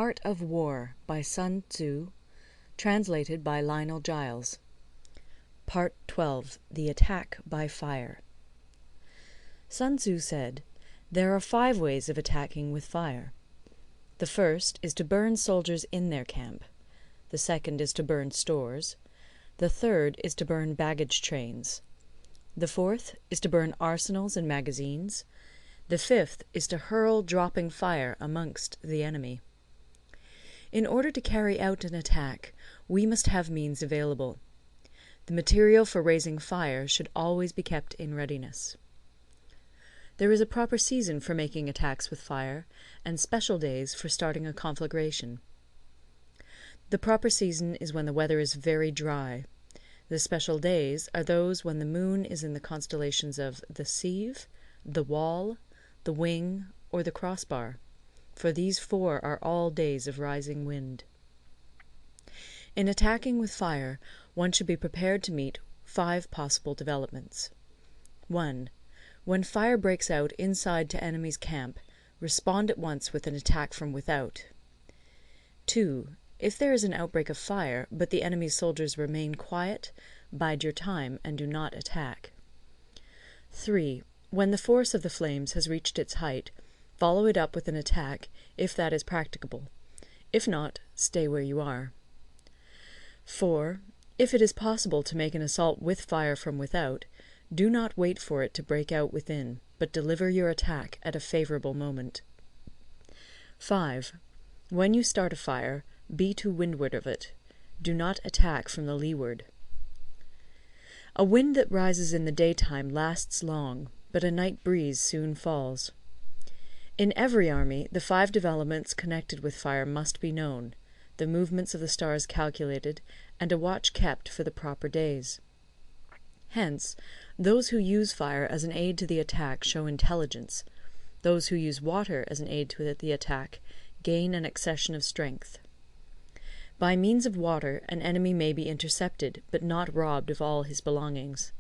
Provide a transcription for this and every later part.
Art of War by Sun Tzu, translated by Lionel Giles. Part 12. The Attack by Fire. Sun Tzu said, "There are 5 ways of attacking with fire. The first is to burn soldiers in their camp. The second is to burn stores. The third is to burn baggage trains. The fourth is to burn arsenals and magazines. The fifth is to hurl dropping fire amongst the enemy." In order to carry out an attack, we must have means available. The material for raising fire should always be kept in readiness. There is a proper season for making attacks with fire, and special days for starting a conflagration. The proper season is when the weather is very dry. The special days are those when the moon is in the constellations of the Sieve, the Wall, the Wing, or the Crossbar, for these 4 are all days of rising wind. In attacking with fire, one should be prepared to meet 5 possible developments. 1. When fire breaks out inside to enemy's camp, respond at once with an attack from without. 2. If there is an outbreak of fire, but the enemy's soldiers remain quiet, bide your time and do not attack. 3. When the force of the flames has reached its height, follow it up with an attack, if that is practicable. If not, stay where you are. 4. If it is possible to make an assault with fire from without, do not wait for it to break out within, but deliver your attack at a favourable moment. 5. When you start a fire, be to windward of it. Do not attack from the leeward. A wind that rises in the daytime lasts long, but a night breeze soon falls. In every army, the 5 developments connected with fire must be known, the movements of the stars calculated, and a watch kept for the proper days. Hence, those who use fire as an aid to the attack show intelligence. Those who use water as an aid to the attack gain an accession of strength. By means of water, an enemy may be intercepted, but not robbed of all his belongings.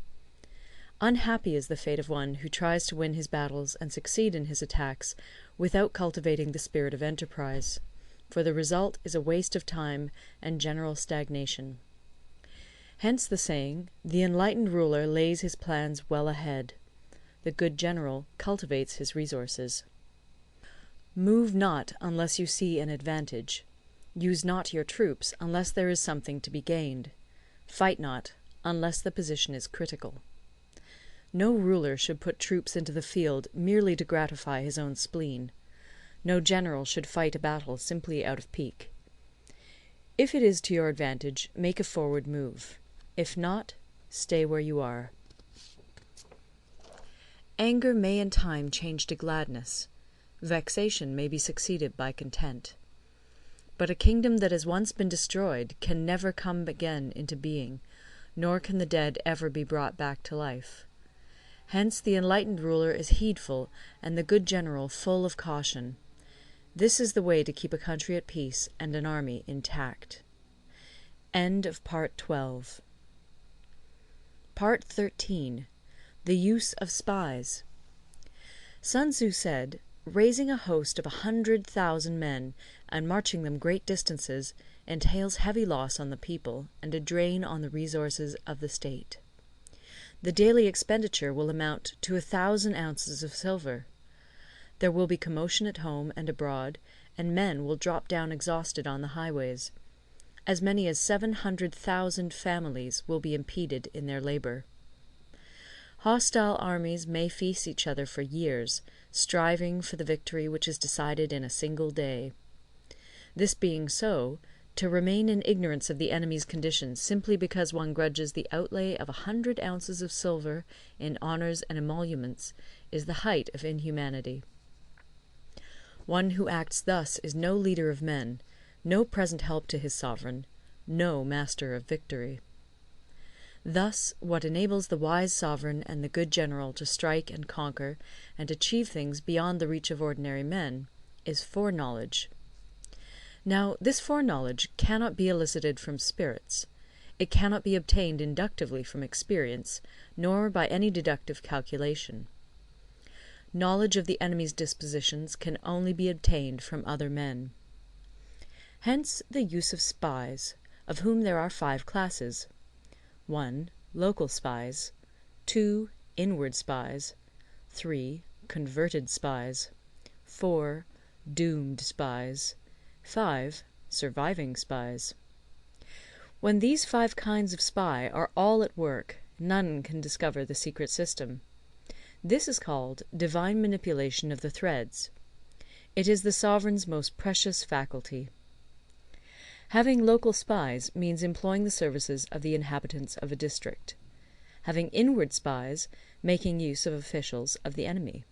Unhappy is the fate of one who tries to win his battles and succeed in his attacks without cultivating the spirit of enterprise, for the result is a waste of time and general stagnation. Hence the saying, "The enlightened ruler lays his plans well ahead. The good general cultivates his resources." Move not unless you see an advantage. Use not your troops unless there is something to be gained. Fight not unless the position is critical. No ruler should put troops into the field merely to gratify his own spleen. No general should fight a battle simply out of pique. If it is to your advantage, make a forward move. If not, stay where you are. Anger may in time change to gladness. Vexation may be succeeded by content. But a kingdom that has once been destroyed can never come again into being, nor can the dead ever be brought back to life. Hence the enlightened ruler is heedful, and the good general full of caution. This is the way to keep a country at peace and an army intact. End of Part 12. Part 13. The Use of Spies. Sun Tzu said, "Raising a host of 100,000 men, and marching them great distances, entails heavy loss on the people, and a drain on the resources of the state. The daily expenditure will amount to 1,000 ounces of silver. There will be commotion at home and abroad, and men will drop down exhausted on the highways. As many as 700,000 families will be impeded in their labour. Hostile armies may feast each other for years, striving for the victory which is decided in a single day. This being so, to remain in ignorance of the enemy's condition simply because one grudges the outlay of 100 ounces of silver in honours and emoluments is the height of inhumanity. One who acts thus is no leader of men, no present help to his sovereign, no master of victory. Thus, what enables the wise sovereign and the good general to strike and conquer and achieve things beyond the reach of ordinary men is foreknowledge. Now, this foreknowledge cannot be elicited from spirits. It cannot be obtained inductively from experience, nor by any deductive calculation. Knowledge of the enemy's dispositions can only be obtained from other men. Hence the use of spies, of whom there are 5 classes: 1. Local spies, 2. Inward spies, 3. Converted spies, 4. Doomed spies, 5. Surviving spies. When these 5 kinds of spy are all at work, none can discover the secret system. This is called divine manipulation of the threads. It is the sovereign's most precious faculty. Having local spies means employing the services of the inhabitants of a district. Having inward spies, making use of officials of the enemy.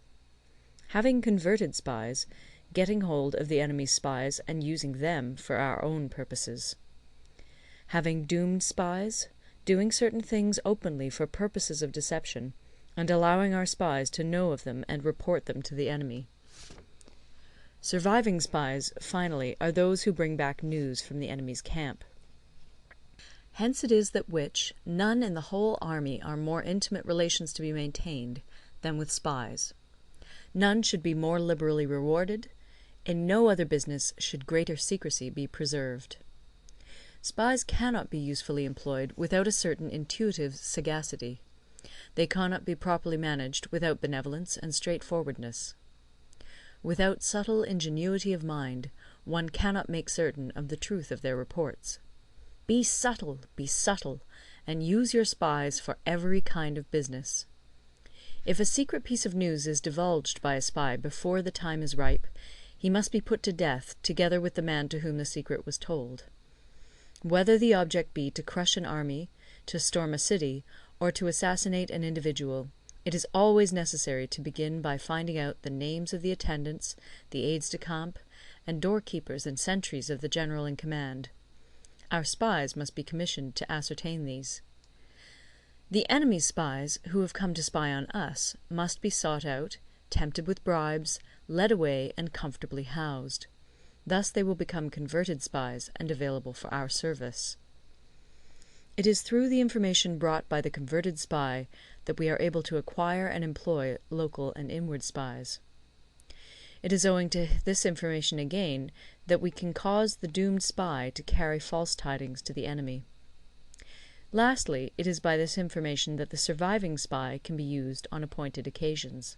Having converted spies, getting hold of the enemy's spies and using them for our own purposes. Having doomed spies, doing certain things openly for purposes of deception, and allowing our spies to know of them and report them to the enemy. Surviving spies, finally, are those who bring back news from the enemy's camp. Hence it is that none in the whole army are more intimate relations to be maintained than with spies. None should be more liberally rewarded. In no other business should greater secrecy be preserved. Spies cannot be usefully employed without a certain intuitive sagacity. They cannot be properly managed without benevolence and straightforwardness. Without subtle ingenuity of mind, one cannot make certain of the truth of their reports. Be subtle, and use your spies for every kind of business. If a secret piece of news is divulged by a spy before the time is ripe, he must be put to death together with the man to whom the secret was told. Whether the object be to crush an army, to storm a city, or to assassinate an individual, it is always necessary to begin by finding out the names of the attendants, the aides de camp, and doorkeepers and sentries of the general in command. Our spies must be commissioned to ascertain these. The enemy's spies, who have come to spy on us, must be sought out, tempted with bribes, led away, and comfortably housed. Thus they will become converted spies and available for our service. It is through the information brought by the converted spy that we are able to acquire and employ local and inward spies. It is owing to this information again that we can cause the doomed spy to carry false tidings to the enemy. Lastly, it is by this information that the surviving spy can be used on appointed occasions.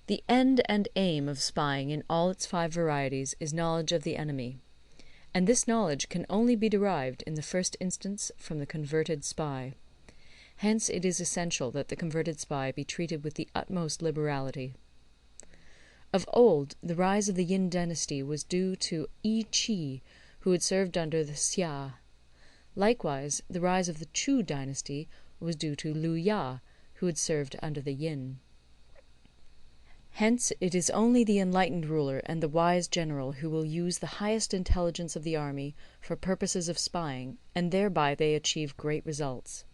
The end and aim of spying in all its 5 varieties is knowledge of the enemy, and this knowledge can only be derived in the first instance from the converted spy. Hence it is essential that the converted spy be treated with the utmost liberality. Of old, the rise of the Yin dynasty was due to Yi Qi, who had served under the Xia. Likewise, the rise of the Chu dynasty was due to Liu Ya, who had served under the Yin. Hence it is only the enlightened ruler and the wise general who will use the highest intelligence of the army for purposes of spying, and thereby they achieve great results.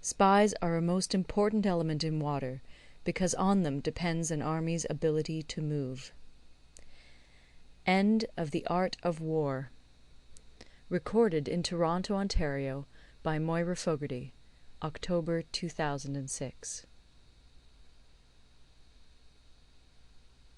Spies are a most important element in water, because on them depends an army's ability to move. End of The Art of War. Recorded in Toronto, Ontario by Moira Fogarty, October 2006.